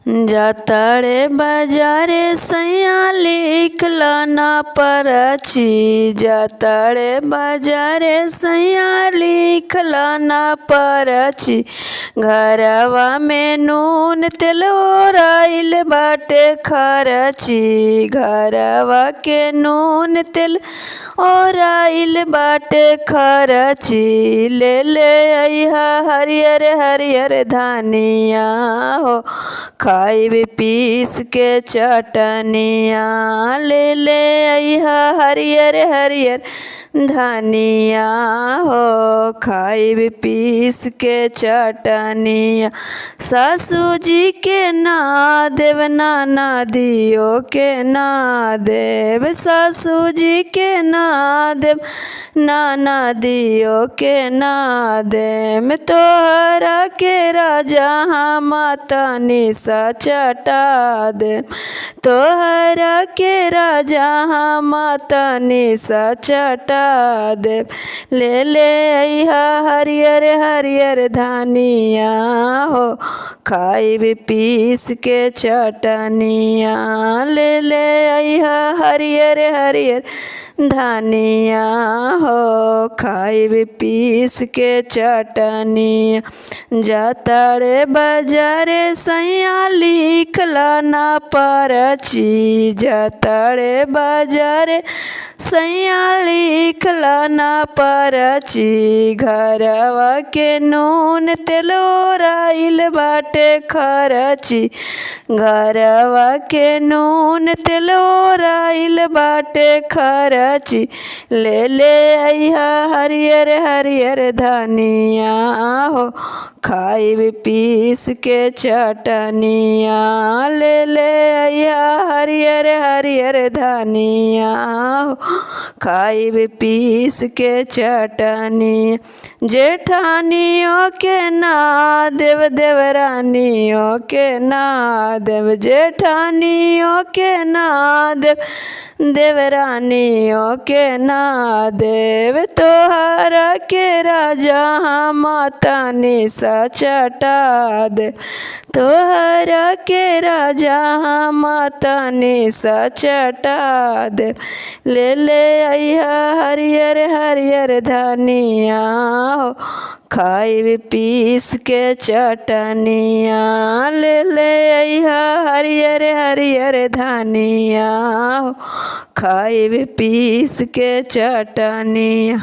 जातारे बाजारे सैया लिखला ना परची। जातारे बाजारे सैया लिखला ना परची। घरवा में नून तेल ओराइल बाटे खरची। घरवा के नून तेल ओराइल बाटे खरची। ले ले अइहा हरियर हरियर धनिया हो, खाइब पीस के चटनिया। ले ले अइहा हरियर हरियर धनिया हो, खाइब पीस के चटनिया। सासू जी के ना देव नाना दियो के ना देव। सासू जी के ना देव नाना दियो के ना देव। तोहरा के राजा माता निशा चटा दे। तोहरा के राजा माता निशा चटा दे। ले ले अइहा हरियर हरियर धनिया हो, खाइब पीस के चटनिया। ले ले अइहा हरियर हरियर धनिया हो, खाइब पीस के चटनिया। जातारे बाजारे सैया लिखला ना परची। जातारे बाजारे सैया लिखला ना परची। घरवा के नून तेल ओराइल बाटे खरची। घरवा के नून तेल ओराइल बाटे खरची। ले ले अइहा हरियर हरियर धनिया हो, खाइब पीस के चटनिया। ले ले अइहा हरियर हरियर धनिया हो, खाइब पीस के चटनिया। जेठानियों के ना देव देवरानियों के ना देव। जेठानियों के ना देव देवरानियों के ना देव। तोहरा के राजा माता निशा चटा दे। तोहरा के राजा माता निशा चटा दे। ले ले अइहा हरियर हरियर धनिया हो, खाइब पीस के चटनिया। ले ले अइहा हरियर हरियर धनिया हो, खाइब पीस के चटनिया।